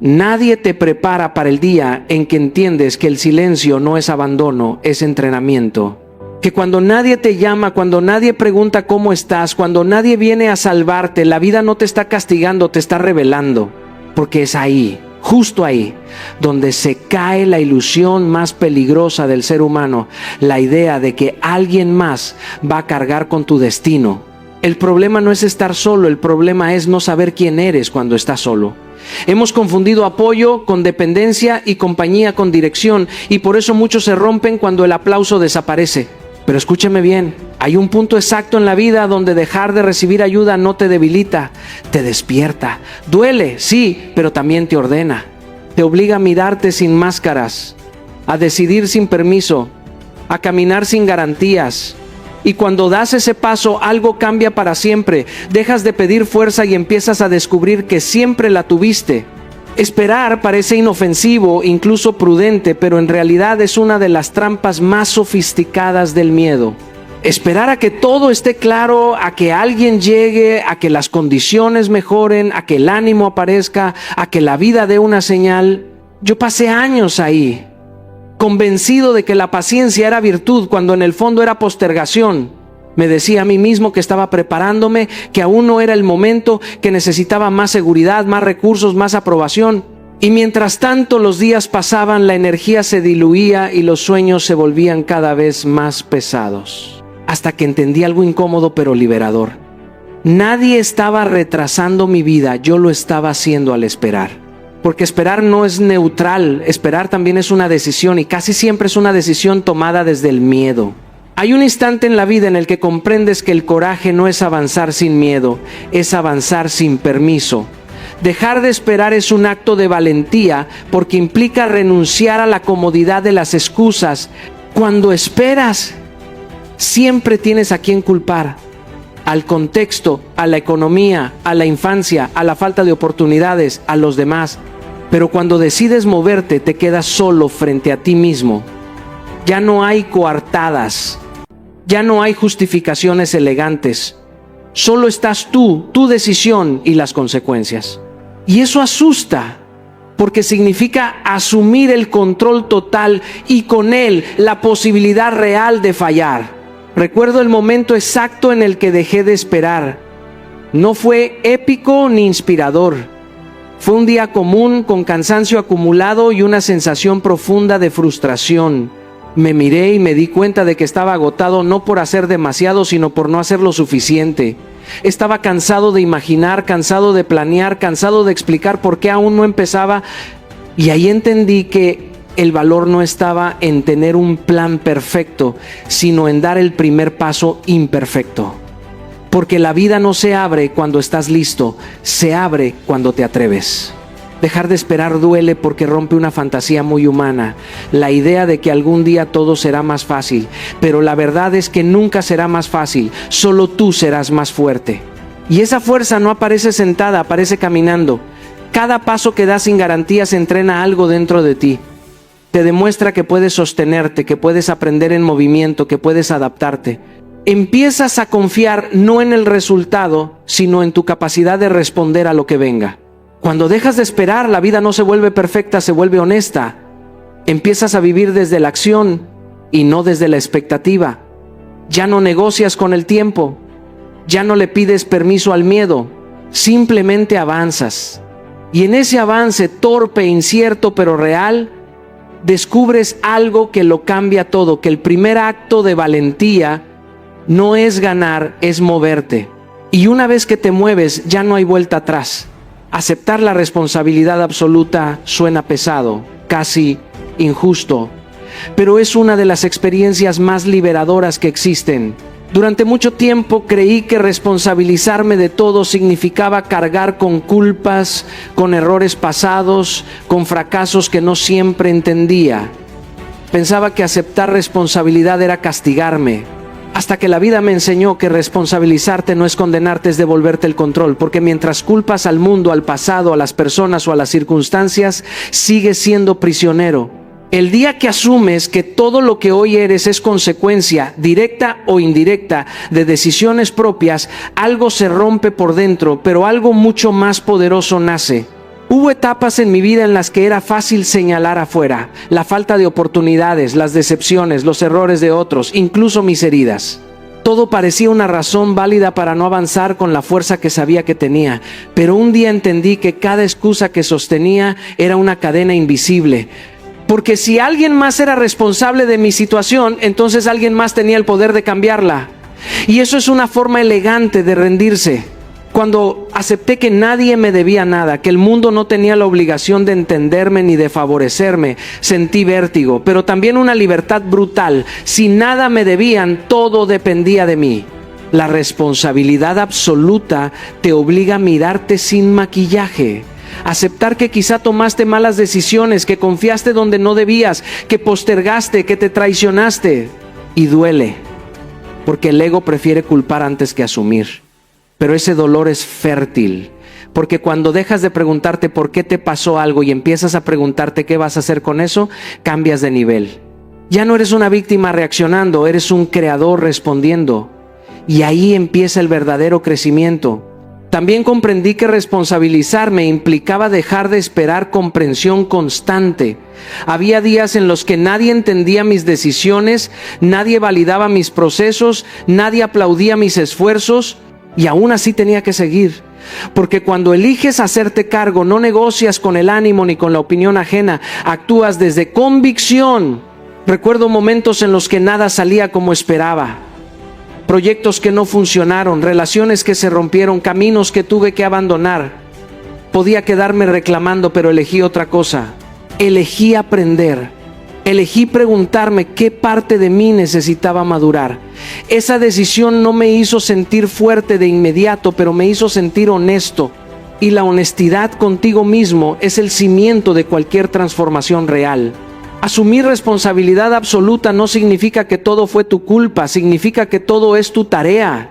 Nadie te prepara para el día en que entiendes que el silencio no es abandono, es entrenamiento. Que cuando nadie te llama, cuando nadie pregunta cómo estás, cuando nadie viene a salvarte, la vida no te está castigando, te está revelando. Porque es ahí, justo ahí, donde se cae la ilusión más peligrosa del ser humano, la idea de que alguien más va a cargar con tu destino. El problema no es estar solo, el problema es no saber quién eres cuando estás solo. Hemos confundido apoyo con dependencia y compañía con dirección, y por eso muchos se rompen cuando el aplauso desaparece. Pero escúcheme bien, hay un punto exacto en la vida donde dejar de recibir ayuda no te debilita, te despierta. Duele, sí, pero también te ordena. Te obliga a mirarte sin máscaras, a decidir sin permiso, a caminar sin garantías. Y cuando das ese paso, algo cambia para siempre. Dejas de pedir fuerza y empiezas a descubrir que siempre la tuviste. Esperar parece inofensivo, incluso prudente, pero en realidad es una de las trampas más sofisticadas del miedo. Esperar a que todo esté claro, a que alguien llegue, a que las condiciones mejoren, a que el ánimo aparezca, a que la vida dé una señal. Yo pasé años ahí, convencido de que la paciencia era virtud cuando en el fondo era postergación. Me decía a mí mismo que estaba preparándome, que aún no era el momento, que necesitaba más seguridad, más recursos, más aprobación. Y mientras tanto los días pasaban, la energía se diluía y los sueños se volvían cada vez más pesados. Hasta que entendí algo incómodo pero liberador. Nadie estaba retrasando mi vida, yo lo estaba haciendo al esperar. Porque esperar no es neutral, esperar también es una decisión, y casi siempre es una decisión tomada desde el miedo. Hay un instante en la vida en el que comprendes que el coraje no es avanzar sin miedo, es avanzar sin permiso. Dejar de esperar es un acto de valentía porque implica renunciar a la comodidad de las excusas. Cuando esperas, siempre tienes a quien culpar. Al contexto, a la economía, a la infancia, a la falta de oportunidades, a los demás. Pero cuando decides moverte, te quedas solo frente a ti mismo. Ya no hay coartadas, ya no hay justificaciones elegantes. Solo estás tú, tu decisión y las consecuencias. Y eso asusta, porque significa asumir el control total y con él la posibilidad real de fallar. Recuerdo el momento exacto en el que dejé de esperar. No fue épico ni inspirador. Fue un día común con cansancio acumulado y una sensación profunda de frustración. Me miré y me di cuenta de que estaba agotado no por hacer demasiado, sino por no hacer lo suficiente. Estaba cansado de imaginar, cansado de planear, cansado de explicar por qué aún no empezaba. Y ahí entendí que el valor no estaba en tener un plan perfecto, sino en dar el primer paso imperfecto. Porque la vida no se abre cuando estás listo, se abre cuando te atreves. Dejar de esperar duele porque rompe una fantasía muy humana, la idea de que algún día todo será más fácil, pero la verdad es que nunca será más fácil, solo tú serás más fuerte. Y esa fuerza no aparece sentada, aparece caminando. Cada paso que das sin garantías entrena algo dentro de ti. Te demuestra que puedes sostenerte, que puedes aprender en movimiento, que puedes adaptarte. Empiezas a confiar no en el resultado, sino en tu capacidad de responder a lo que venga. Cuando dejas de esperar, la vida no se vuelve perfecta, se vuelve honesta. Empiezas a vivir desde la acción y no desde la expectativa. Ya no negocias con el tiempo, ya no le pides permiso al miedo, simplemente avanzas. Y en ese avance torpe, incierto pero real, descubres algo que lo cambia todo, que el primer acto de valentía no es ganar, es moverte. Y una vez que te mueves, ya no hay vuelta atrás. Aceptar la responsabilidad absoluta suena pesado, casi injusto, pero es una de las experiencias más liberadoras que existen. Durante mucho tiempo creí que responsabilizarme de todo significaba cargar con culpas, con errores pasados, con fracasos que no siempre entendía. Pensaba que aceptar responsabilidad era castigarme, hasta que la vida me enseñó que responsabilizarte no es condenarte, es devolverte el control, porque mientras culpas al mundo, al pasado, a las personas o a las circunstancias, sigues siendo prisionero. El día que asumes que todo lo que hoy eres es consecuencia, directa o indirecta, de decisiones propias, algo se rompe por dentro, pero algo mucho más poderoso nace. Hubo etapas en mi vida en las que era fácil señalar afuera la falta de oportunidades, las decepciones, los errores de otros, incluso mis heridas. Todo parecía una razón válida para no avanzar con la fuerza que sabía que tenía, pero un día entendí que cada excusa que sostenía era una cadena invisible. Porque si alguien más era responsable de mi situación, entonces alguien más tenía el poder de cambiarla. Y eso es una forma elegante de rendirse. Cuando acepté que nadie me debía nada, que el mundo no tenía la obligación de entenderme ni de favorecerme, sentí vértigo, pero también una libertad brutal. Si nada me debían, todo dependía de mí. La responsabilidad absoluta te obliga a mirarte sin maquillaje. Aceptar que quizá tomaste malas decisiones, que confiaste donde no debías, que postergaste, que te traicionaste. Y duele, porque el ego prefiere culpar antes que asumir. Pero ese dolor es fértil, porque cuando dejas de preguntarte por qué te pasó algo y empiezas a preguntarte qué vas a hacer con eso, cambias de nivel. Ya no eres una víctima reaccionando, eres un creador respondiendo. Y ahí empieza el verdadero crecimiento. También comprendí que responsabilizarme implicaba dejar de esperar comprensión constante. Había días en los que nadie entendía mis decisiones, nadie validaba mis procesos, nadie aplaudía mis esfuerzos, y aún así tenía que seguir. Porque cuando eliges hacerte cargo, no negocias con el ánimo ni con la opinión ajena, actúas desde convicción. Recuerdo momentos en los que nada salía como esperaba. Proyectos que no funcionaron, relaciones que se rompieron, caminos que tuve que abandonar. Podía quedarme reclamando, pero elegí otra cosa. Elegí aprender. Elegí preguntarme qué parte de mí necesitaba madurar. Esa decisión no me hizo sentir fuerte de inmediato, pero me hizo sentir honesto. Y la honestidad contigo mismo es el cimiento de cualquier transformación real. Asumir responsabilidad absoluta no significa que todo fue tu culpa, significa que todo es tu tarea.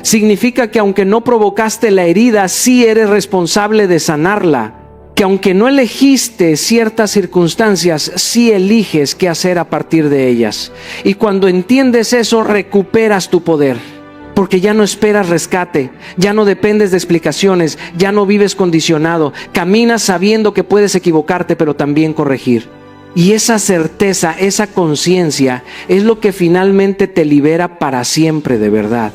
Significa que aunque no provocaste la herida, sí eres responsable de sanarla. Que aunque no elegiste ciertas circunstancias, sí eliges qué hacer a partir de ellas. Y cuando entiendes eso, recuperas tu poder. Porque ya no esperas rescate, ya no dependes de explicaciones, ya no vives condicionado. Caminas sabiendo que puedes equivocarte, pero también corregir. Y esa certeza, esa conciencia es lo que finalmente te libera para siempre de verdad.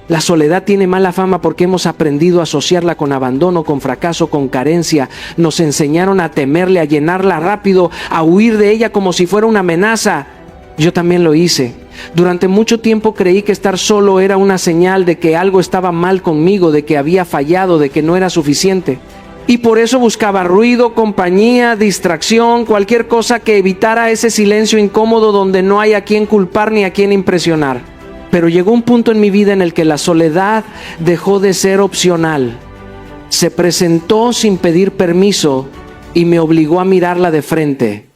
La soledad tiene mala fama porque hemos aprendido a asociarla con abandono, con fracaso, con carencia. Nos enseñaron a temerle, a llenarla rápido, a huir de ella como si fuera una amenaza. Yo también lo hice. Durante mucho tiempo creí que estar solo era una señal de que algo estaba mal conmigo, de que había fallado, de que no era suficiente. Y por eso buscaba ruido, compañía, distracción, cualquier cosa que evitara ese silencio incómodo donde no hay a quien culpar ni a quien impresionar. Pero llegó un punto en mi vida en el que la soledad dejó de ser opcional. Se presentó sin pedir permiso y me obligó a mirarla de frente.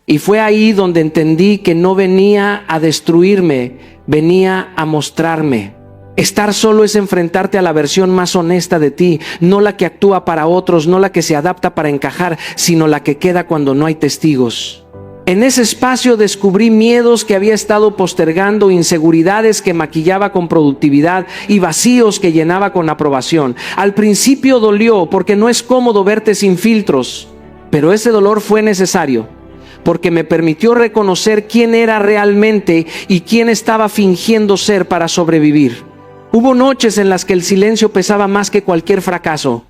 Y fue ahí donde entendí que no venía a destruirme, venía a mostrarme. Estar solo es enfrentarte a la versión más honesta de ti, no la que actúa para otros, no la que se adapta para encajar, sino la que queda cuando no hay testigos. En ese espacio descubrí miedos que había estado postergando, inseguridades que maquillaba con productividad y vacíos que llenaba con aprobación. Al principio dolió porque no es cómodo verte sin filtros, pero ese dolor fue necesario porque me permitió reconocer quién era realmente y quién estaba fingiendo ser para sobrevivir. Hubo noches en las que el silencio pesaba más que cualquier fracaso.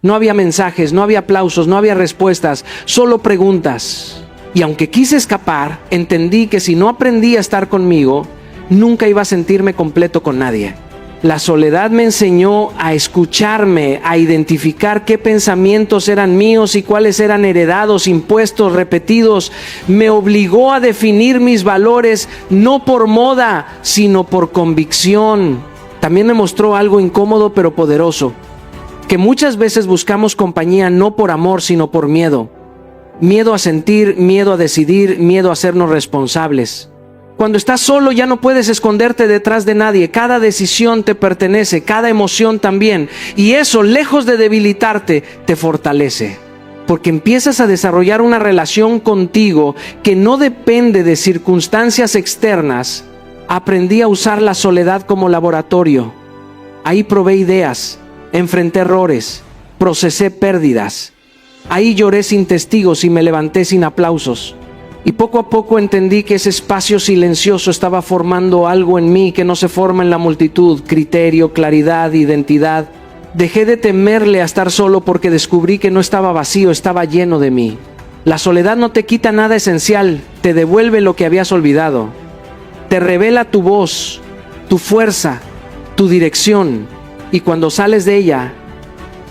No había mensajes, no había aplausos, no había respuestas, solo preguntas. Y aunque quise escapar, entendí que si no aprendí a estar conmigo, nunca iba a sentirme completo con nadie. La soledad me enseñó a escucharme, a identificar qué pensamientos eran míos y cuáles eran heredados, impuestos, repetidos. Me obligó a definir mis valores, no por moda, sino por convicción. También me mostró algo incómodo pero poderoso, que muchas veces buscamos compañía no por amor, sino por miedo. Miedo a sentir, miedo a decidir, miedo a hacernos responsables. Cuando estás solo ya no puedes esconderte detrás de nadie. Cada decisión te pertenece, cada emoción también. Y eso, lejos de debilitarte, te fortalece. Porque empiezas a desarrollar una relación contigo que no depende de circunstancias externas. Aprendí a usar la soledad como laboratorio. Ahí probé ideas, enfrenté errores, procesé pérdidas. Ahí lloré sin testigos y me levanté sin aplausos. Y poco a poco entendí que ese espacio silencioso estaba formando algo en mí que no se forma en la multitud: criterio, claridad, identidad. Dejé de temerle a estar solo porque descubrí que no estaba vacío, estaba lleno de mí. La soledad no te quita nada esencial, te devuelve lo que habías olvidado. Te revela tu voz, tu fuerza, tu dirección, y cuando sales de ella,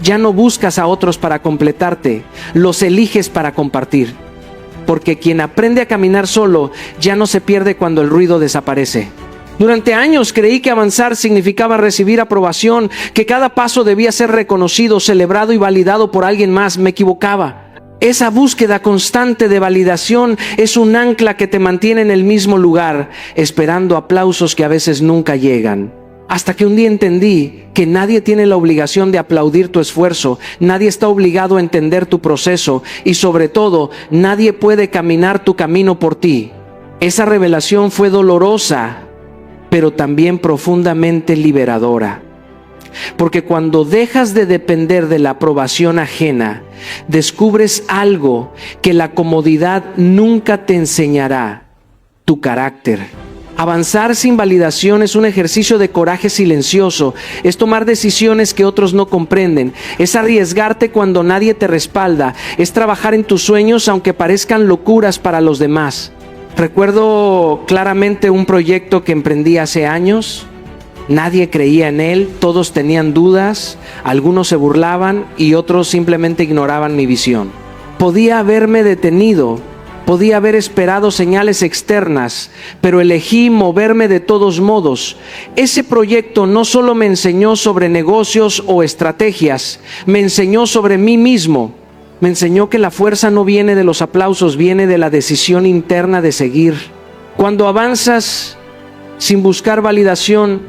ya no buscas a otros para completarte, los eliges para compartir. Porque quien aprende a caminar solo ya no se pierde cuando el ruido desaparece. Durante años creí que avanzar significaba recibir aprobación, que cada paso debía ser reconocido, celebrado y validado por alguien más. Me equivocaba. Esa búsqueda constante de validación es un ancla que te mantiene en el mismo lugar, esperando aplausos que a veces nunca llegan. Hasta que un día entendí que nadie tiene la obligación de aplaudir tu esfuerzo, nadie está obligado a entender tu proceso y sobre todo, nadie puede caminar tu camino por ti. Esa revelación fue dolorosa, pero también profundamente liberadora. Porque cuando dejas de depender de la aprobación ajena, descubres algo que la comodidad nunca te enseñará: tu carácter. Avanzar sin validación es un ejercicio de coraje silencioso, es tomar decisiones que otros no comprenden, es arriesgarte cuando nadie te respalda, es trabajar en tus sueños aunque parezcan locuras para los demás. Recuerdo claramente un proyecto que emprendí hace años. Nadie creía en él, todos tenían dudas, algunos se burlaban y otros simplemente ignoraban mi visión. Podía haberme detenido, podía haber esperado señales externas, pero elegí moverme de todos modos. Ese proyecto no solo me enseñó sobre negocios o estrategias, me enseñó sobre mí mismo. Me enseñó que la fuerza no viene de los aplausos, viene de la decisión interna de seguir. Cuando avanzas sin buscar validación,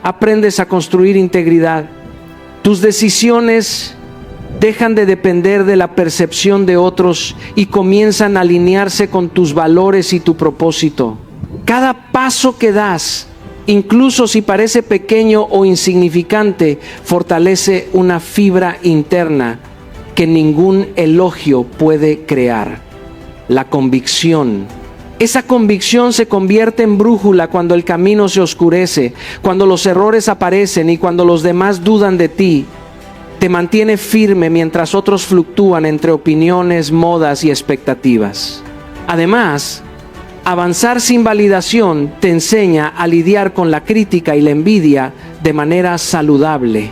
aprendes a construir integridad. Tus decisiones dejan de depender de la percepción de otros y comienzan a alinearse con tus valores y tu propósito. Cada paso que das, incluso si parece pequeño o insignificante, fortalece una fibra interna que ningún elogio puede crear: la convicción. Esa convicción se convierte en brújula cuando el camino se oscurece, cuando los errores aparecen y cuando los demás dudan de ti. Te mantiene firme mientras otros fluctúan entre opiniones, modas y expectativas. Además, avanzar sin validación te enseña a lidiar con la crítica y la envidia de manera saludable.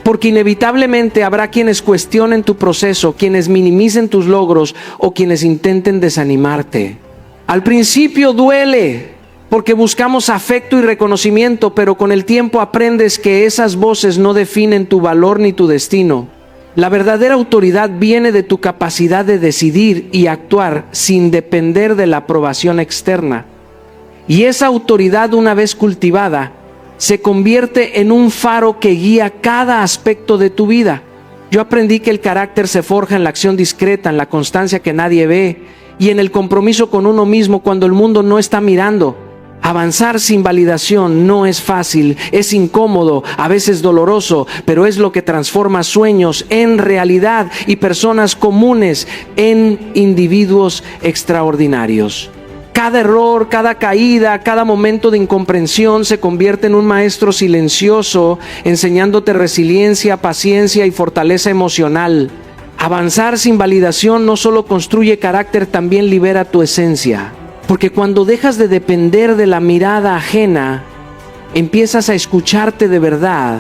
Porque inevitablemente habrá quienes cuestionen tu proceso, quienes minimicen tus logros o quienes intenten desanimarte. Al principio duele, porque buscamos afecto y reconocimiento, pero con el tiempo aprendes que esas voces no definen tu valor ni tu destino. La verdadera autoridad viene de tu capacidad de decidir y actuar sin depender de la aprobación externa. Y esa autoridad, una vez cultivada, se convierte en un faro que guía cada aspecto de tu vida. Yo aprendí que el carácter se forja en la acción discreta, en la constancia que nadie ve y en el compromiso con uno mismo cuando el mundo no está mirando. Avanzar sin validación no es fácil, es incómodo, a veces doloroso, pero es lo que transforma sueños en realidad y personas comunes en individuos extraordinarios. Cada error, cada caída, cada momento de incomprensión se convierte en un maestro silencioso, enseñándote resiliencia, paciencia y fortaleza emocional. Avanzar sin validación no solo construye carácter, también libera tu esencia. Porque cuando dejas de depender de la mirada ajena, empiezas a escucharte de verdad,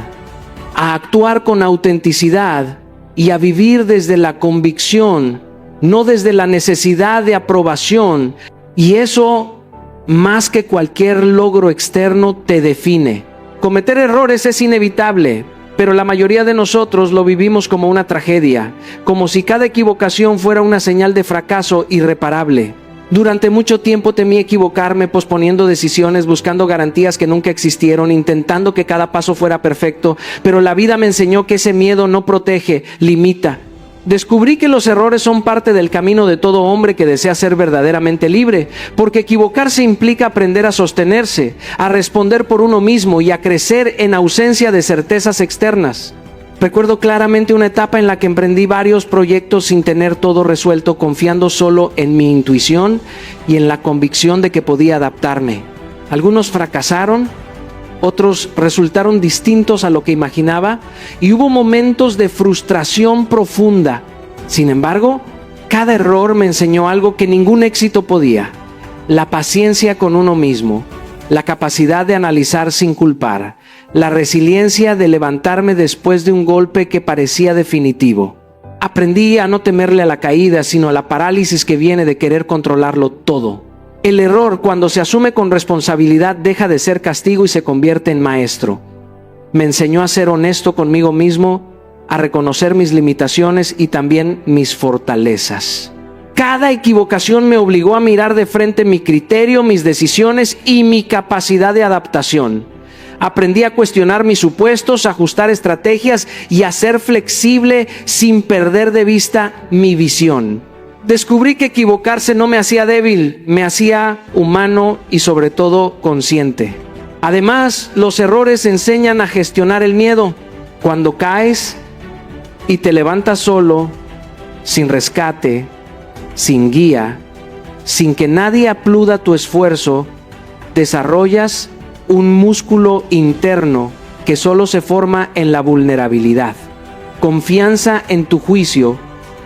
a actuar con autenticidad y a vivir desde la convicción, no desde la necesidad de aprobación. Y eso, más que cualquier logro externo, te define. Cometer errores es inevitable, pero la mayoría de nosotros lo vivimos como una tragedia, como si cada equivocación fuera una señal de fracaso irreparable. Durante mucho tiempo temí equivocarme, posponiendo decisiones, buscando garantías que nunca existieron, intentando que cada paso fuera perfecto, pero la vida me enseñó que ese miedo no protege, limita. Descubrí que los errores son parte del camino de todo hombre que desea ser verdaderamente libre, porque equivocarse implica aprender a sostenerse, a responder por uno mismo y a crecer en ausencia de certezas externas. Recuerdo claramente una etapa en la que emprendí varios proyectos sin tener todo resuelto, confiando solo en mi intuición y en la convicción de que podía adaptarme. Algunos fracasaron, otros resultaron distintos a lo que imaginaba y hubo momentos de frustración profunda. Sin embargo, cada error me enseñó algo que ningún éxito podía: la paciencia con uno mismo, la capacidad de analizar sin culpar, la resiliencia de levantarme después de un golpe que parecía definitivo. Aprendí a no temerle a la caída, sino a la parálisis que viene de querer controlarlo todo. El error, cuando se asume con responsabilidad, deja de ser castigo y se convierte en maestro. Me enseñó a ser honesto conmigo mismo, a reconocer mis limitaciones y también mis fortalezas. Cada equivocación me obligó a mirar de frente mi criterio, mis decisiones y mi capacidad de adaptación. Aprendí a cuestionar mis supuestos, a ajustar estrategias y a ser flexible sin perder de vista mi visión. Descubrí que equivocarse no me hacía débil, me hacía humano y sobre todo consciente. Además, los errores enseñan a gestionar el miedo. Cuando caes y te levantas solo, sin rescate, sin guía, sin que nadie aplauda tu esfuerzo, desarrollas un músculo interno que solo se forma en la vulnerabilidad. Confianza en tu juicio,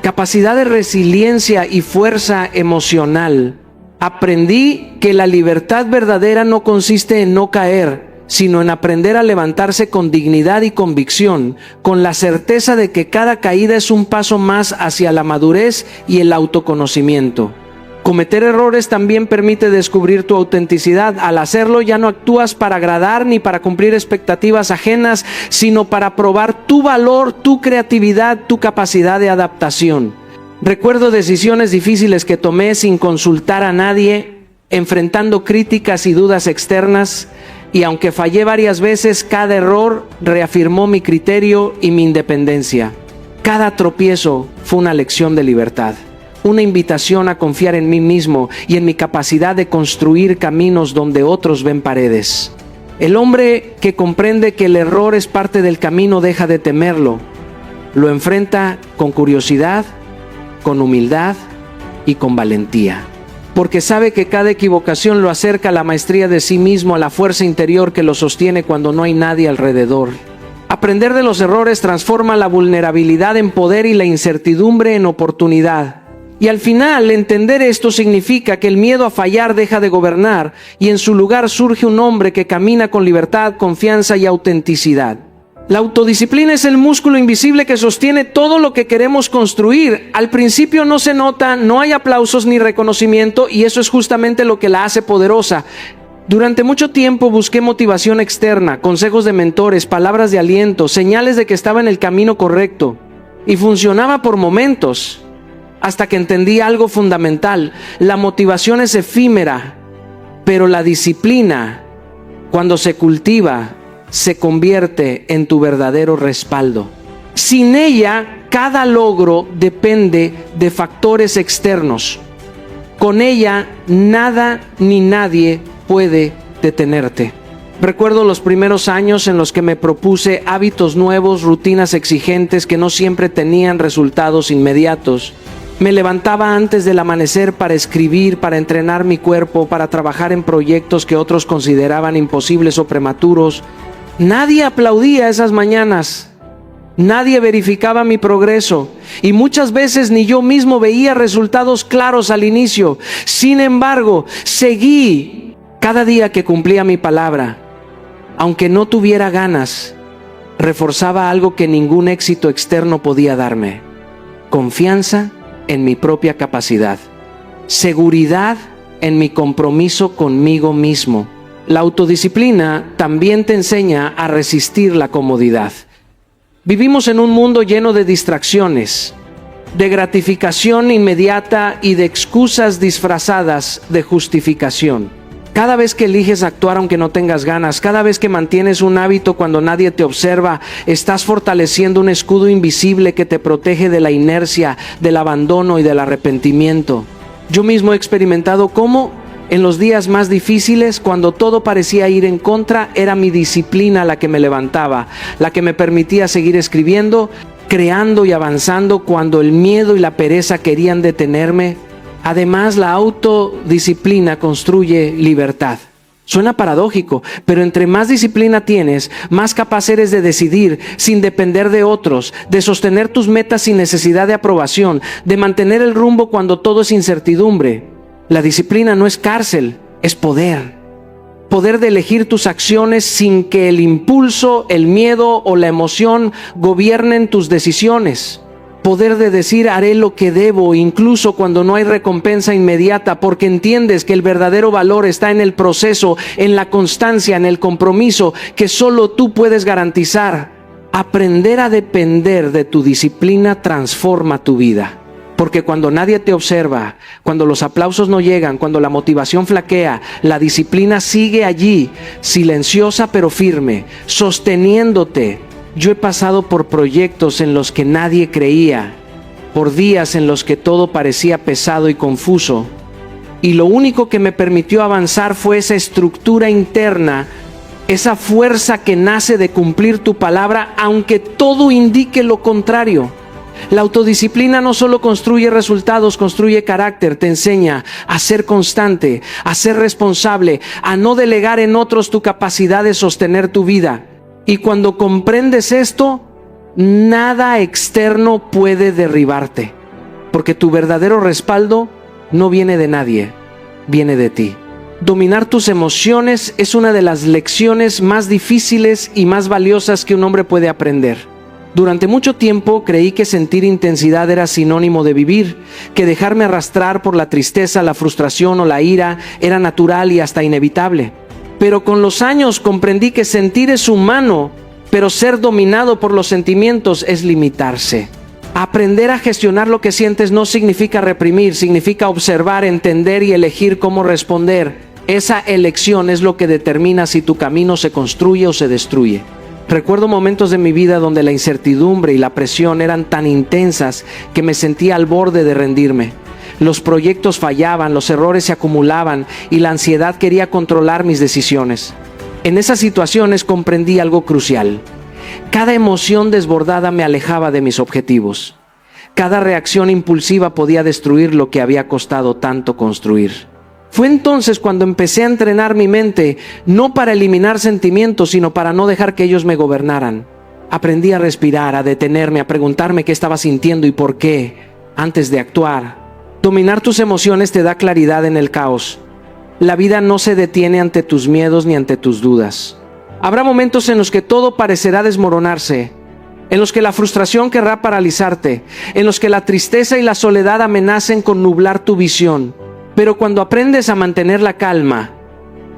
capacidad de resiliencia y fuerza emocional. Aprendí que la libertad verdadera no consiste en no caer, sino en aprender a levantarse con dignidad y convicción, con la certeza de que cada caída es un paso más hacia la madurez y el autoconocimiento. Cometer errores también permite descubrir tu autenticidad. Al hacerlo ya no actúas para agradar ni para cumplir expectativas ajenas, sino para probar tu valor, tu creatividad, tu capacidad de adaptación. Recuerdo decisiones difíciles que tomé sin consultar a nadie, enfrentando críticas y dudas externas, y aunque fallé varias veces, cada error reafirmó mi criterio y mi independencia. Cada tropiezo fue una lección de libertad, una invitación a confiar en mí mismo y en mi capacidad de construir caminos donde otros ven paredes. El hombre que comprende que el error es parte del camino deja de temerlo. Lo enfrenta con curiosidad, con humildad y con valentía, porque sabe que cada equivocación lo acerca a la maestría de sí mismo, a la fuerza interior que lo sostiene cuando no hay nadie alrededor. Aprender de los errores transforma la vulnerabilidad en poder y la incertidumbre en oportunidad. Y al final, entender esto significa que el miedo a fallar deja de gobernar y en su lugar surge un hombre que camina con libertad, confianza y autenticidad. La autodisciplina es el músculo invisible que sostiene todo lo que queremos construir. Al principio no se nota, no hay aplausos ni reconocimiento, y eso es justamente lo que la hace poderosa. Durante mucho tiempo busqué motivación externa, consejos de mentores, palabras de aliento, señales de que estaba en el camino correcto. Y funcionaba por momentos, hasta que entendí algo fundamental. La motivación es efímera, pero la disciplina, cuando se cultiva, se convierte en tu verdadero respaldo. Sin ella, cada logro depende de factores externos. Con ella, nada ni nadie puede detenerte. Recuerdo los primeros años en los que me propuse hábitos nuevos, rutinas exigentes que no siempre tenían resultados inmediatos. Me levantaba antes del amanecer para escribir, para entrenar mi cuerpo, para trabajar en proyectos que otros consideraban imposibles o prematuros. Nadie aplaudía esas mañanas, nadie verificaba mi progreso y muchas veces ni yo mismo veía resultados claros al inicio. Sin embargo, seguí cada día que cumplía mi palabra. Aunque no tuviera ganas, reforzaba algo que ningún éxito externo podía darme: confianza en mi propia capacidad, seguridad en mi compromiso conmigo mismo. La autodisciplina también te enseña a resistir la comodidad. Vivimos en un mundo lleno de distracciones, de gratificación inmediata y de excusas disfrazadas de justificación. Cada vez que eliges actuar aunque no tengas ganas, cada vez que mantienes un hábito cuando nadie te observa, estás fortaleciendo un escudo invisible que te protege de la inercia, del abandono y del arrepentimiento. Yo mismo he experimentado cómo En los días más difíciles, cuando todo parecía ir en contra, era mi disciplina la que me levantaba, la que me permitía seguir escribiendo, creando y avanzando cuando el miedo y la pereza querían detenerme. Además, la autodisciplina construye libertad. Suena paradójico, pero entre más disciplina tienes, más capaz eres de decidir sin depender de otros, de sostener tus metas sin necesidad de aprobación, de mantener el rumbo cuando todo es incertidumbre. La disciplina no es cárcel, es poder. Poder de elegir tus acciones sin que el impulso, el miedo o la emoción gobiernen tus decisiones. Poder de decir haré lo que debo incluso cuando no hay recompensa inmediata, porque entiendes que el verdadero valor está en el proceso, en la constancia, en el compromiso que solo tú puedes garantizar. Aprender a depender de tu disciplina transforma tu vida. Porque cuando nadie te observa, cuando los aplausos no llegan, cuando la motivación flaquea, la disciplina sigue allí, silenciosa pero firme, sosteniéndote. Yo he pasado por proyectos en los que nadie creía, por días en los que todo parecía pesado y confuso, y lo único que me permitió avanzar fue esa estructura interna, esa fuerza que nace de cumplir tu palabra, aunque todo indique lo contrario. La autodisciplina no solo construye resultados, construye carácter, te enseña a ser constante, a ser responsable, a no delegar en otros tu capacidad de sostener tu vida. Y cuando comprendes esto, nada externo puede derribarte, porque tu verdadero respaldo no viene de nadie, viene de ti. Dominar tus emociones es una de las lecciones más difíciles y más valiosas que un hombre puede aprender. Durante mucho tiempo creí que sentir intensidad era sinónimo de vivir, que dejarme arrastrar por la tristeza, la frustración o la ira era natural y hasta inevitable. Pero con los años comprendí que sentir es humano, pero ser dominado por los sentimientos es limitarse. Aprender a gestionar lo que sientes no significa reprimir, significa observar, entender y elegir cómo responder. Esa elección es lo que determina si tu camino se construye o se destruye. Recuerdo momentos de mi vida donde la incertidumbre y la presión eran tan intensas que me sentía al borde de rendirme. Los proyectos fallaban, los errores se acumulaban y la ansiedad quería controlar mis decisiones. En esas situaciones comprendí algo crucial. Cada emoción desbordada me alejaba de mis objetivos. Cada reacción impulsiva podía destruir lo que había costado tanto construir. Fue entonces cuando empecé a entrenar mi mente, no para eliminar sentimientos, sino para no dejar que ellos me gobernaran. Aprendí a respirar, a detenerme, a preguntarme qué estaba sintiendo y por qué, antes de actuar. Dominar tus emociones te da claridad en el caos. La vida no se detiene ante tus miedos ni ante tus dudas. Habrá momentos en los que todo parecerá desmoronarse, en los que la frustración querrá paralizarte, en los que la tristeza y la soledad amenacen con nublar tu visión. Pero cuando aprendes a mantener la calma,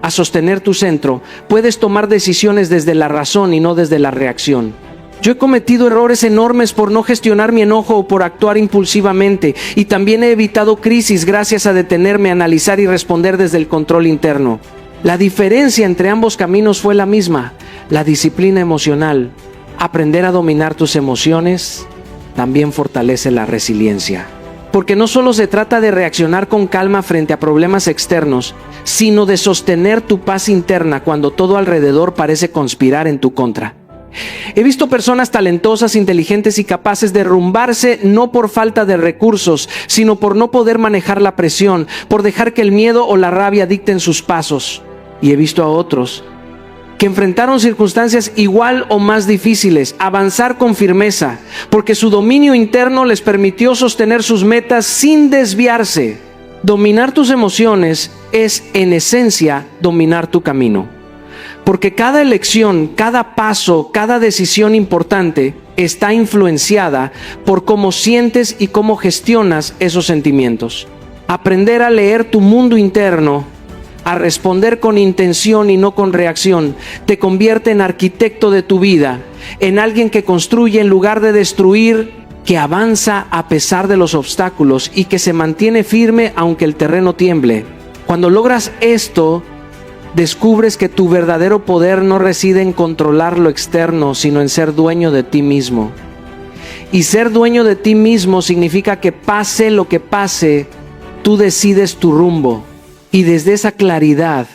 a sostener tu centro, puedes tomar decisiones desde la razón y no desde la reacción. Yo he cometido errores enormes por no gestionar mi enojo o por actuar impulsivamente, y también he evitado crisis gracias a detenerme, analizar y responder desde el control interno. La diferencia entre ambos caminos fue la misma: la disciplina emocional. Aprender a dominar tus emociones también fortalece la resiliencia. Porque no solo se trata de reaccionar con calma frente a problemas externos, sino de sostener tu paz interna cuando todo alrededor parece conspirar en tu contra. He visto personas talentosas, inteligentes y capaces de derrumbarse no por falta de recursos, sino por no poder manejar la presión, por dejar que el miedo o la rabia dicten sus pasos. Y he visto a otros que enfrentaron circunstancias igual o más difíciles, avanzar con firmeza, porque su dominio interno les permitió sostener sus metas sin desviarse. Dominar tus emociones es, en esencia, dominar tu camino. Porque cada elección, cada paso, cada decisión importante está influenciada por cómo sientes y cómo gestionas esos sentimientos. Aprender a leer tu mundo interno, a responder con intención y no con reacción, te convierte en arquitecto de tu vida, en alguien que construye en lugar de destruir, que avanza a pesar de los obstáculos y que se mantiene firme aunque el terreno tiemble. Cuando logras esto, descubres que tu verdadero poder no reside en controlar lo externo, sino en ser dueño de ti mismo. Y ser dueño de ti mismo significa que pase lo que pase, tú decides tu rumbo. Y desde esa claridad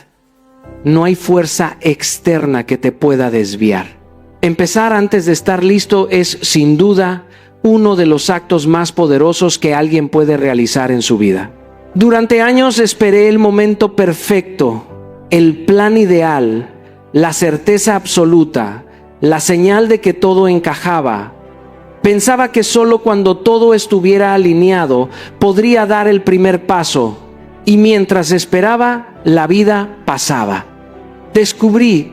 no hay fuerza externa que te pueda desviar. Empezar antes de estar listo es, sin duda, uno de los actos más poderosos que alguien puede realizar en su vida. Durante años esperé el momento perfecto, el plan ideal, la certeza absoluta, la señal de que todo encajaba. Pensaba que solo cuando todo estuviera alineado podría dar el primer paso, y mientras esperaba, la vida pasaba. Descubrí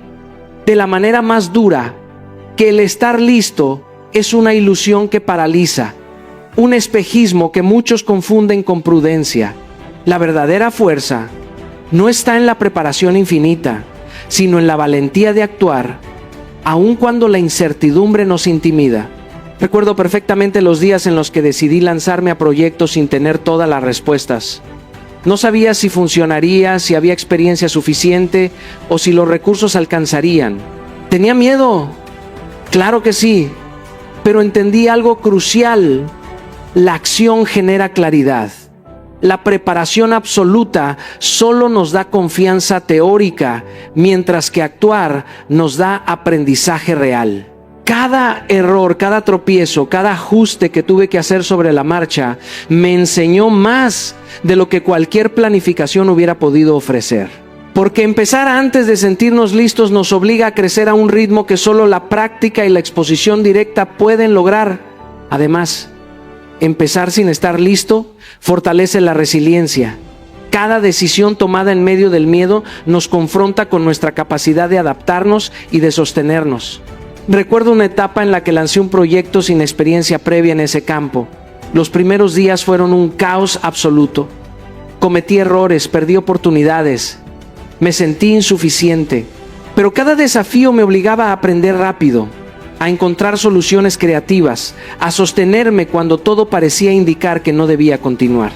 de la manera más dura que el estar listo es una ilusión que paraliza, un espejismo que muchos confunden con prudencia. La verdadera fuerza no está en la preparación infinita, sino en la valentía de actuar, aun cuando la incertidumbre nos intimida. Recuerdo perfectamente los días en los que decidí lanzarme a proyectos sin tener todas las respuestas. No sabía si funcionaría, si había experiencia suficiente o si los recursos alcanzarían. Tenía miedo, claro que sí, pero entendí algo crucial: la acción genera claridad. La preparación absoluta solo nos da confianza teórica, mientras que actuar nos da aprendizaje real. Cada error, cada tropiezo, cada ajuste que tuve que hacer sobre la marcha me enseñó más de lo que cualquier planificación hubiera podido ofrecer. Porque empezar antes de sentirnos listos nos obliga a crecer a un ritmo que solo la práctica y la exposición directa pueden lograr. Además, empezar sin estar listo fortalece la resiliencia. Cada decisión tomada en medio del miedo nos confronta con nuestra capacidad de adaptarnos y de sostenernos. Recuerdo una etapa en la que lancé un proyecto sin experiencia previa en ese campo. Los primeros días fueron un caos absoluto. Cometí errores, perdí oportunidades, me sentí insuficiente. Pero cada desafío me obligaba a aprender rápido, a encontrar soluciones creativas, a sostenerme cuando todo parecía indicar que no debía continuar.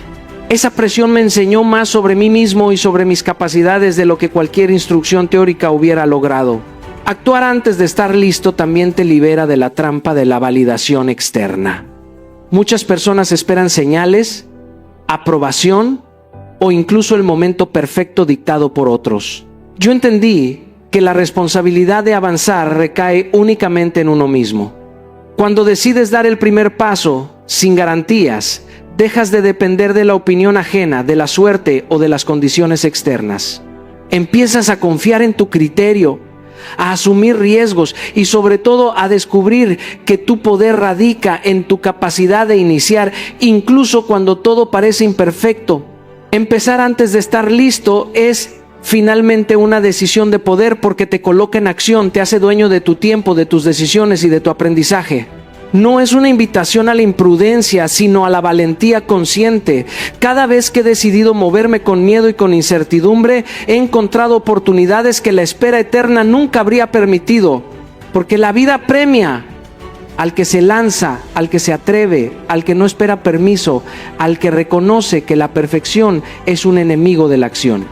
Esa presión me enseñó más sobre mí mismo y sobre mis capacidades de lo que cualquier instrucción teórica hubiera logrado. Actuar antes de estar listo también te libera de la trampa de la validación externa. Muchas personas esperan señales, aprobación o incluso el momento perfecto dictado por otros. Yo entendí que la responsabilidad de avanzar recae únicamente en uno mismo. Cuando decides dar el primer paso sin garantías, dejas de depender de la opinión ajena, de la suerte o de las condiciones externas. Empiezas a confiar en tu criterio, a asumir riesgos y sobre todo a descubrir que tu poder radica en tu capacidad de iniciar, incluso cuando todo parece imperfecto. Empezar antes de estar listo es finalmente una decisión de poder, porque te coloca en acción, te hace dueño de tu tiempo, de tus decisiones y de tu aprendizaje. No es una invitación a la imprudencia, sino a la valentía consciente. Cada vez que he decidido moverme con miedo y con incertidumbre, he encontrado oportunidades que la espera eterna nunca habría permitido, porque la vida premia al que se lanza, al que se atreve, al que no espera permiso, al que reconoce que la perfección es un enemigo de la acción.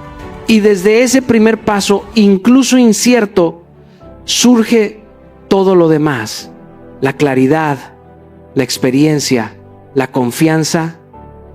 Y desde ese primer paso, incluso incierto, surge todo lo demás: la claridad, la experiencia, la confianza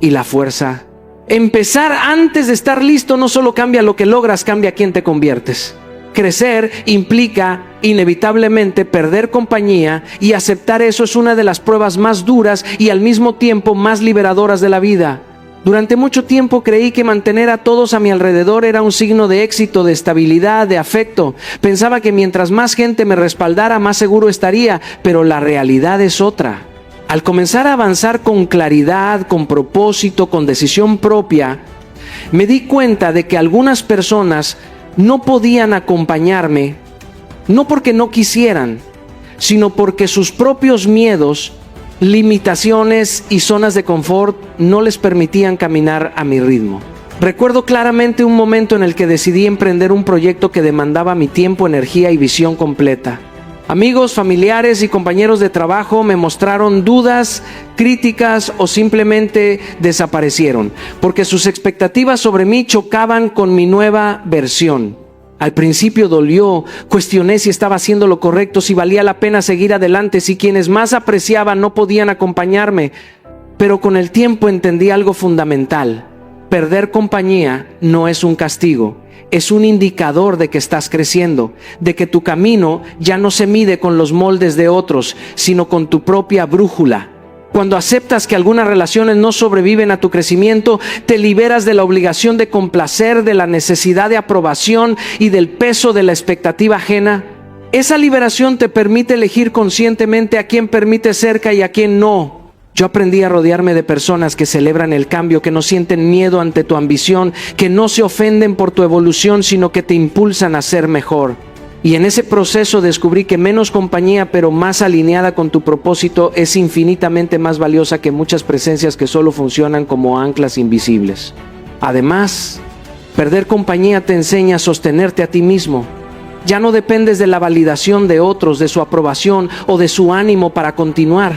y la fuerza. Empezar antes de estar listo no solo cambia lo que logras, cambia quién te conviertes. Crecer implica inevitablemente perder compañía, y aceptar eso es una de las pruebas más duras y al mismo tiempo más liberadoras de la vida. Durante mucho tiempo creí que mantener a todos a mi alrededor era un signo de éxito, de estabilidad, de afecto. Pensaba que mientras más gente me respaldara, más seguro estaría, pero la realidad es otra. Al comenzar a avanzar con claridad, con propósito, con decisión propia, me di cuenta de que algunas personas no podían acompañarme, no porque no quisieran, sino porque sus propios miedos, limitaciones y zonas de confort no les permitían caminar a mi ritmo. Recuerdo claramente un momento en el que decidí emprender un proyecto que demandaba mi tiempo, energía y visión completa. Amigos, familiares y compañeros de trabajo me mostraron dudas, críticas o simplemente desaparecieron, porque sus expectativas sobre mí chocaban con mi nueva versión. Al principio dolió, cuestioné si estaba haciendo lo correcto, si valía la pena seguir adelante, si quienes más apreciaban no podían acompañarme. Pero con el tiempo entendí algo fundamental: Perder compañía no es un castigo, es un indicador de que estás creciendo, de que tu camino ya no se mide con los moldes de otros, sino con tu propia brújula. Cuando aceptas que algunas relaciones no sobreviven a tu crecimiento, te liberas de la obligación de complacer, de la necesidad de aprobación y del peso de la expectativa ajena. Esa liberación te permite elegir conscientemente a quién permite cerca y a quién no. Yo aprendí a rodearme de personas que celebran el cambio, que no sienten miedo ante tu ambición, que no se ofenden por tu evolución, sino que te impulsan a ser mejor. Y en ese proceso descubrí que menos compañía, pero más alineada con tu propósito, es infinitamente más valiosa que muchas presencias que solo funcionan como anclas invisibles. Además, perder compañía te enseña a sostenerte a ti mismo. Ya no dependes de la validación de otros, de su aprobación o de su ánimo para continuar.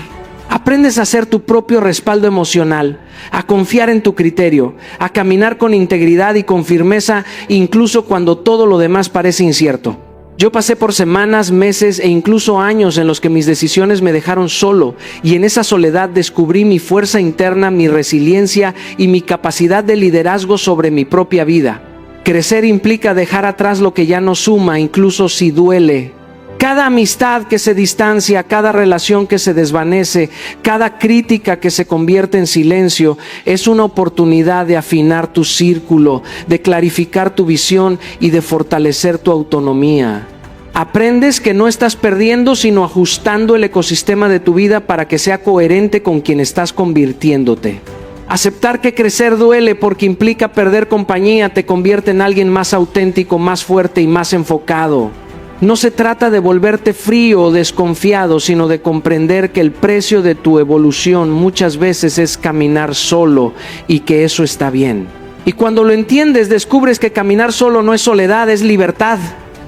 Aprendes a ser tu propio respaldo emocional, a confiar en tu criterio, a caminar con integridad y con firmeza, incluso cuando todo lo demás parece incierto. Yo pasé por semanas, meses e incluso años en los que mis decisiones me dejaron solo, y en esa soledad descubrí mi fuerza interna, mi resiliencia y mi capacidad de liderazgo sobre mi propia vida. Crecer implica dejar atrás lo que ya no suma, incluso si duele. Cada amistad que se distancia, cada relación que se desvanece, cada crítica que se convierte en silencio, es una oportunidad de afinar tu círculo, de clarificar tu visión y de fortalecer tu autonomía. Aprendes que no estás perdiendo, sino ajustando el ecosistema de tu vida para que sea coherente con quien estás convirtiéndote. Aceptar que crecer duele porque implica perder compañía te convierte en alguien más auténtico, más fuerte y más enfocado. No se trata de volverte frío o desconfiado, sino de comprender que el precio de tu evolución muchas veces es caminar solo y que eso está bien. Y cuando lo entiendes, descubres que caminar solo no es soledad, es libertad.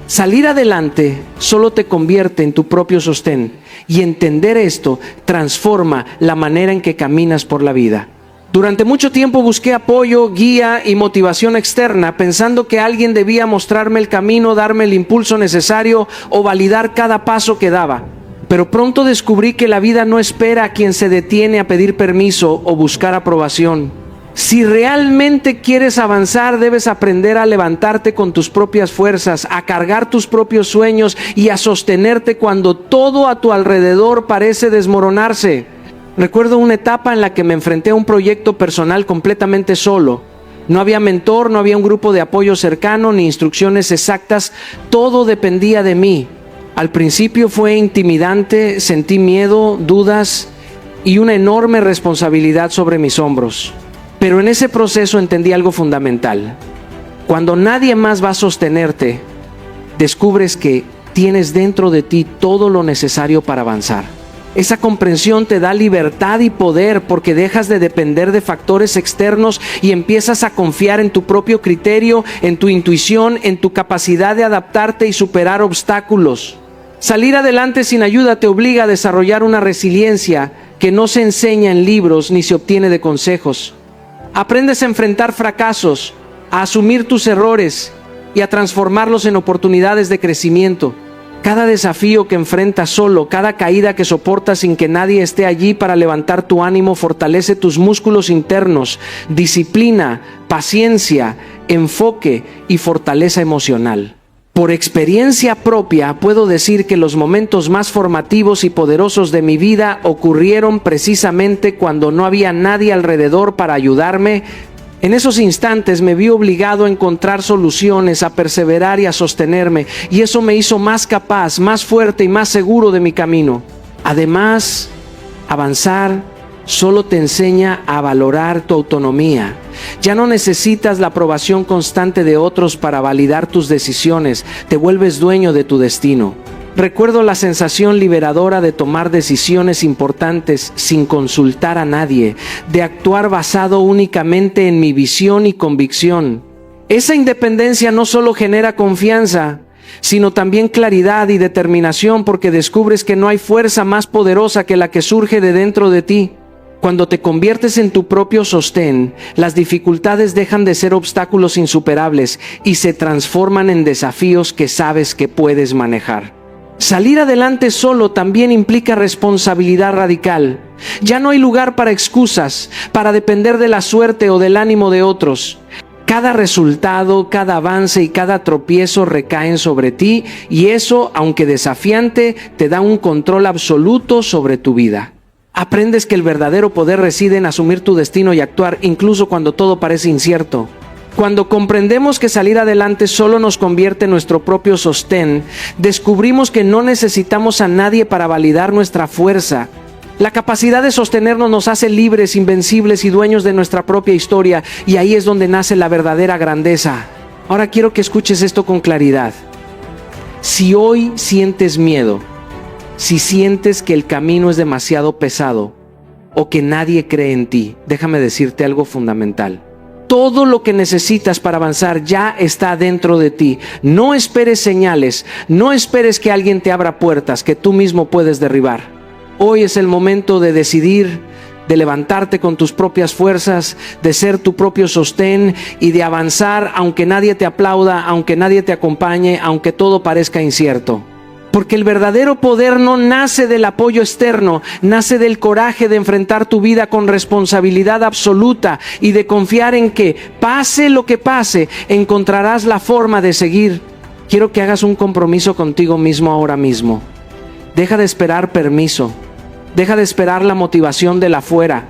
Salir adelante solo te convierte en tu propio sostén, y entender esto transforma la manera en que caminas por la vida. Durante mucho tiempo busqué apoyo, guía y motivación externa, pensando que alguien debía mostrarme el camino, darme el impulso necesario o validar cada paso que daba. Pero pronto descubrí que la vida no espera a quien se detiene a pedir permiso o buscar aprobación. Si realmente quieres avanzar, debes aprender a levantarte con tus propias fuerzas, a cargar tus propios sueños y a sostenerte cuando todo a tu alrededor parece desmoronarse. Recuerdo una etapa en la que me enfrenté a un proyecto personal completamente solo. No había mentor, no había un grupo de apoyo cercano, ni instrucciones exactas. Todo dependía de mí. Al principio fue intimidante, sentí miedo, dudas y una enorme responsabilidad sobre mis hombros. Pero en ese proceso entendí algo fundamental. Cuando nadie más va a sostenerte, descubres que tienes dentro de ti todo lo necesario para avanzar. Esa comprensión te da libertad y poder porque dejas de depender de factores externos y empiezas a confiar en tu propio criterio, en tu intuición, en tu capacidad de adaptarte y superar obstáculos. Salir adelante sin ayuda te obliga a desarrollar una resiliencia que no se enseña en libros ni se obtiene de consejos. Aprendes a enfrentar fracasos, a asumir tus errores y a transformarlos en oportunidades de crecimiento. Cada desafío que enfrentas solo, cada caída que soportas sin que nadie esté allí para levantar tu ánimo, fortalece tus músculos internos, disciplina, paciencia, enfoque y fortaleza emocional. Por experiencia propia puedo decir que los momentos más formativos y poderosos de mi vida ocurrieron precisamente cuando no había nadie alrededor para ayudarme. En esos instantes me vi obligado a encontrar soluciones, a perseverar y a sostenerme, y eso me hizo más capaz, más fuerte y más seguro de mi camino. Además, avanzar solo te enseña a valorar tu autonomía. Ya no necesitas la aprobación constante de otros para validar tus decisiones, te vuelves dueño de tu destino. Recuerdo la sensación liberadora de tomar decisiones importantes sin consultar a nadie, de actuar basado únicamente en mi visión y convicción. Esa independencia no solo genera confianza, sino también claridad y determinación, porque descubres que no hay fuerza más poderosa que la que surge de dentro de ti. Cuando te conviertes en tu propio sostén, las dificultades dejan de ser obstáculos insuperables y se transforman en desafíos que sabes que puedes manejar. Salir adelante solo también implica responsabilidad radical. Ya no hay lugar para excusas, para depender de la suerte o del ánimo de otros. Cada resultado, cada avance y cada tropiezo recaen sobre ti, y eso, aunque desafiante, te da un control absoluto sobre tu vida. Aprendes que el verdadero poder reside en asumir tu destino y actuar incluso cuando todo parece incierto. Cuando comprendemos que salir adelante solo nos convierte en nuestro propio sostén, descubrimos que no necesitamos a nadie para validar nuestra fuerza. La capacidad de sostenernos nos hace libres, invencibles y dueños de nuestra propia historia, y ahí es donde nace la verdadera grandeza. Ahora quiero que escuches esto con claridad. Si hoy sientes miedo, si sientes que el camino es demasiado pesado o que nadie cree en ti, déjame decirte algo fundamental. Todo lo que necesitas para avanzar ya está dentro de ti. No esperes señales, no esperes que alguien te abra puertas que tú mismo puedes derribar. Hoy es el momento de decidir, de levantarte con tus propias fuerzas, de ser tu propio sostén y de avanzar aunque nadie te aplauda, aunque nadie te acompañe, aunque todo parezca incierto. Porque el verdadero poder no nace del apoyo externo, nace del coraje de enfrentar tu vida con responsabilidad absoluta y de confiar en que, pase lo que pase, encontrarás la forma de seguir. Quiero que hagas un compromiso contigo mismo ahora mismo. Deja de esperar permiso, deja de esperar la motivación de afuera,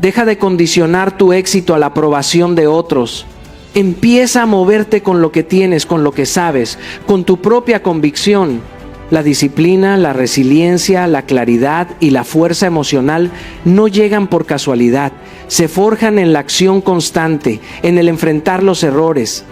deja de condicionar tu éxito a la aprobación de otros. Empieza a moverte con lo que tienes, con lo que sabes, con tu propia convicción. La disciplina, la resiliencia, la claridad y la fuerza emocional no llegan por casualidad. Se forjan en la acción constante, en el enfrentar los errores,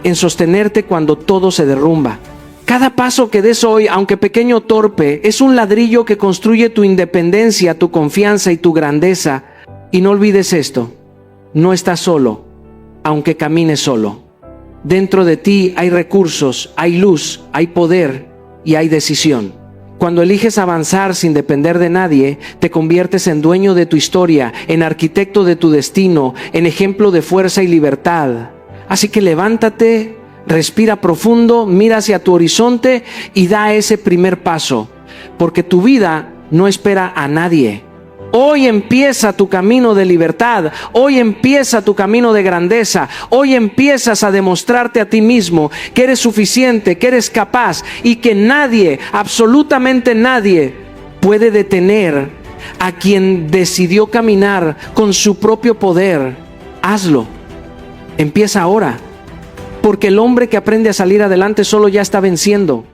en sostenerte cuando todo se derrumba. Cada paso que des hoy, aunque pequeño o torpe, es un ladrillo que construye tu independencia, tu confianza y tu grandeza. Y no olvides esto, no estás solo, aunque camines solo. Dentro de ti hay recursos, hay luz, hay poder y hay decisión. Cuando eliges avanzar sin depender de nadie, te conviertes en dueño de tu historia, en arquitecto de tu destino, en ejemplo de fuerza y libertad. Así que levántate, respira profundo, mira hacia tu horizonte y da ese primer paso, porque tu vida no espera a nadie. Hoy empieza tu camino de libertad, hoy empieza tu camino de grandeza, hoy empiezas a demostrarte a ti mismo que eres suficiente, que eres capaz y que nadie, absolutamente nadie, puede detener a quien decidió caminar con su propio poder. Hazlo, empieza ahora, porque el hombre que aprende a salir adelante solo ya está venciendo.